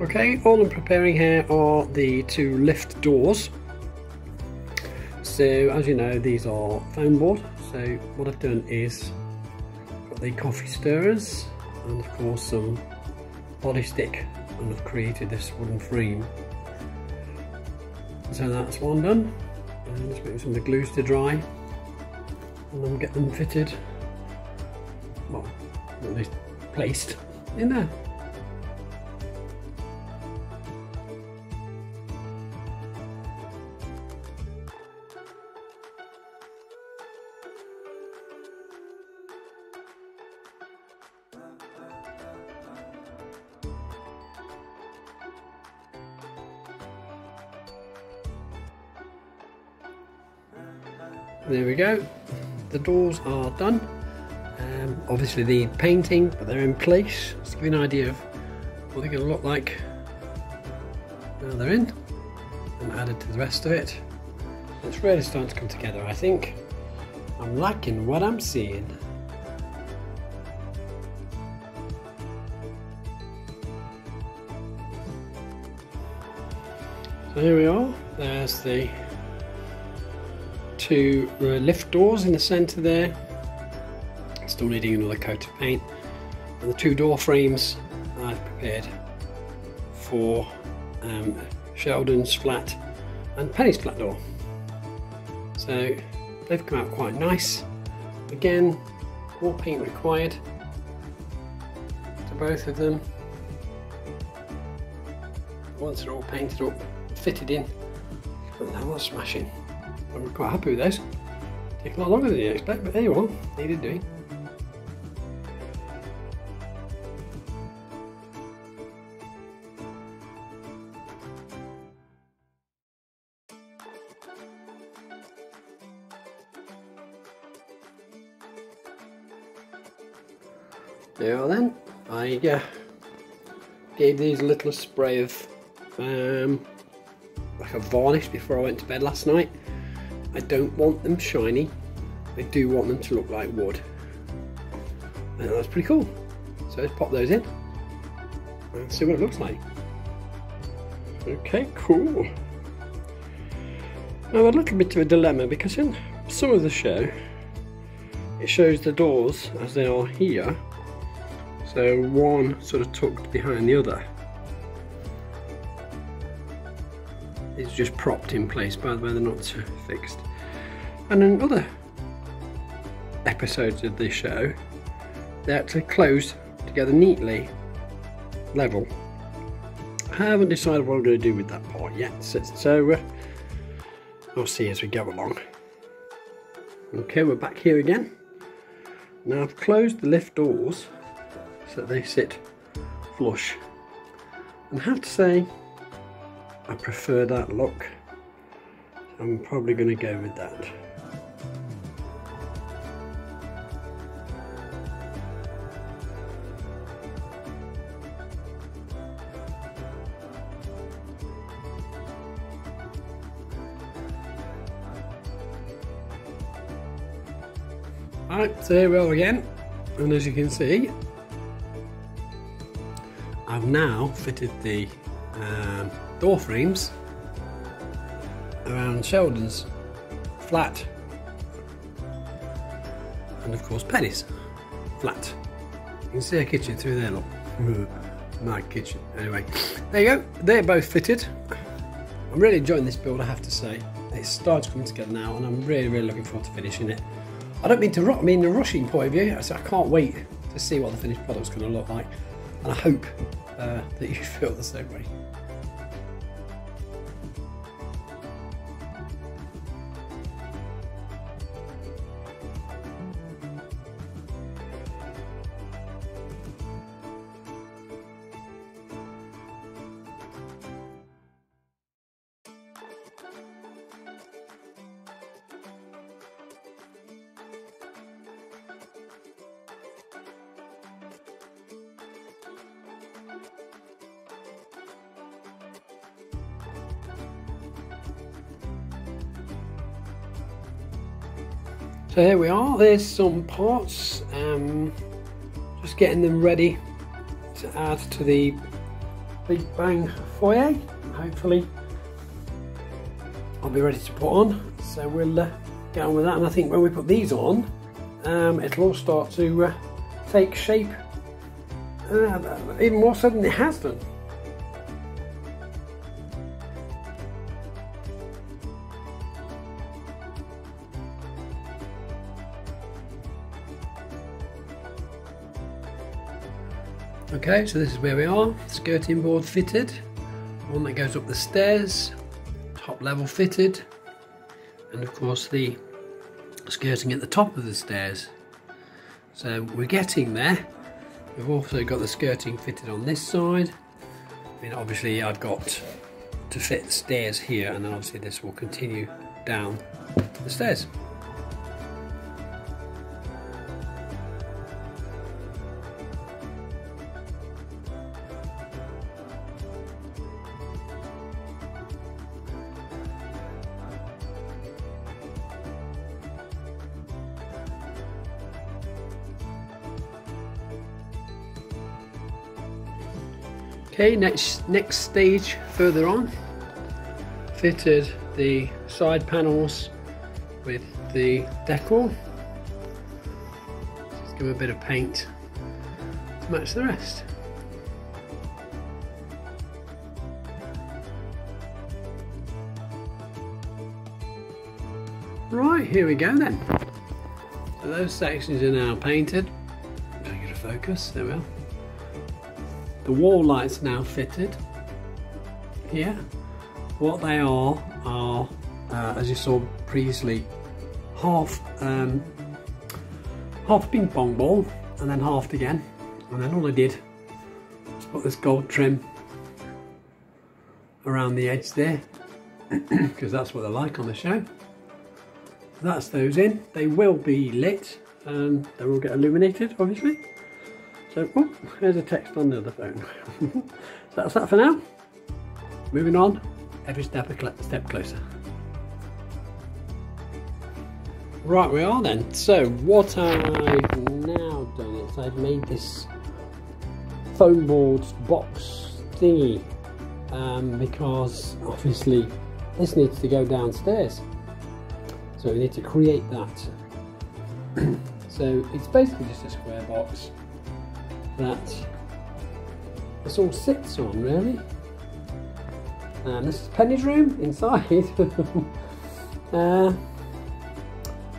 Okay, all I'm preparing here are the two lift doors. So as you know, these are foam board. So what I've done is got the coffee stirrers and of course some body stick, and I've created this wooden frame. So that's one done, and just waiting for some of the glues to dry and then get them fitted, well, at least placed in there. There we go, the doors are done. Obviously they need painting, but they're in place. Just to give you an idea of what they're going to look like now they're in and added to the rest of it. It's really starting to come together, I think. I'm liking what I'm seeing. So here we are, there's the two lift doors in the centre there, still needing another coat of paint, and the two door frames I've prepared for Sheldon's flat and Penny's flat door. So they've come out quite nice. Again, more paint required to both of them. Once they're all painted up, fitted in, and that was smashing. I'm quite happy with those. Take a lot longer than you expect, but there you are, needed doing. There you are then. I gave these a little spray of like a varnish before I went to bed last night. I don't want them shiny, I do want them to look like wood, and that's pretty cool. So let's pop those in and see what it looks like. Okay, cool. Now a little bit of a dilemma, because in some of the show it shows the doors as they are here, so one sort of tucked behind the other. It's just propped in place by the way they're not fixed. And in other episodes of this show, they're actually closed together neatly, level. I haven't decided what I'm going to do with that part yet, so I'll see as we go along. Okay, we're back here again. Now I've closed the lift doors so that they sit flush, and I have to say I prefer that look. I'm probably going to go with that. Right, so here we are again, and as you can see, I've now fitted the door frames around Sheldon's flat and of course Penny's flat. You can see a kitchen through there, look. My kitchen. Anyway, there you go, they're both fitted. I'm really enjoying this build, I have to say. It's starting to come together now and I'm really looking forward to finishing it. I don't mean to in a rushing point of view, so I can't wait to see what the finished product's going to look like, and I hope that you feel the same way. So here we are, there's some parts, just getting them ready to add to the Big Bang foyer. Hopefully I'll be ready to put on, so we'll get on with that. And I think when we put these on, it'll all start to take shape even more so than it has done. Okay, so this is where we are. Skirting board fitted, one that goes up the stairs, top level fitted, and of course the skirting at the top of the stairs. So we're getting there. We've also got the skirting fitted on this side. I mean, obviously I've got to fit the stairs here, and then obviously this will continue down the stairs. Okay, next stage further on, fitted the side panels with the decor. Just give them a bit of paint to match the rest. Right, here we go then. So those sections are now painted. Bring it to focus, there we are. The wall lights now fitted here. What they are as you saw previously, half a ping pong ball and then halved again. And then all I did was put this gold trim around the edge there because that's what they like on the show. That's those in. They will be lit and they will get illuminated, obviously. So, oh, there's a text on the other phone. So that's that for now. Moving on, every step closer. Right, we are then. So what I've now done is I've made this foam board box thingy because obviously this needs to go downstairs. So we need to create that. So it's basically just a square box that this all sits on, really. And this is Penny's room inside. So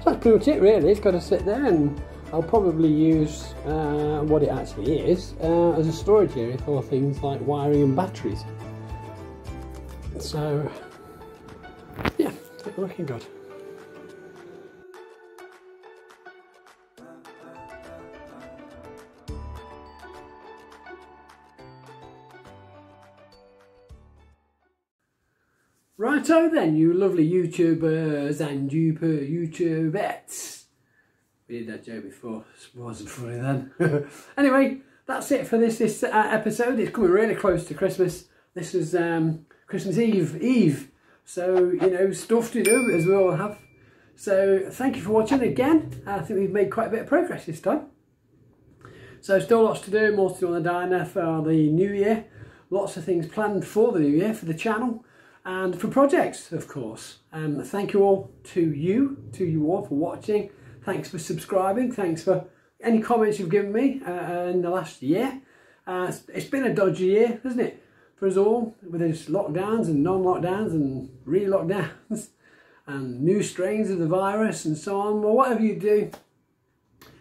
that's pretty much it, really. It's got to sit there, and I'll probably use what it actually is as a storage area for things like wiring and batteries. So yeah, it's looking good. Righto then, you lovely YouTubers and YouTubettes. We did that joke before, it wasn't funny then. Anyway, that's it for this episode. It's coming really close to Christmas. This is Christmas Eve. So, you know, stuff to do as we all have. So, thank you for watching again. I think we've made quite a bit of progress this time. So, still lots to do, more to do on the diner for the new year. Lots of things planned for the new year, for the channel. And for projects, of course. Thank you all to you all for watching. Thanks for subscribing. Thanks for any comments you've given me in the last year. It's been a dodgy year, hasn't it? For us all, with these lockdowns and non-lockdowns and re-lockdowns and new strains of the virus and so on. Well, whatever you do,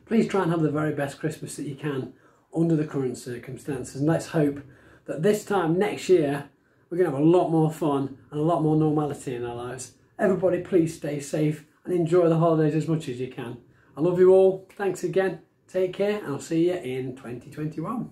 please try and have the very best Christmas that you can under the current circumstances. And let's hope that this time next year, we're going to have a lot more fun and a lot more normality in our lives. Everybody please stay safe and enjoy the holidays as much as you can. I love you all. Thanks again. Take care and I'll see you in 2021.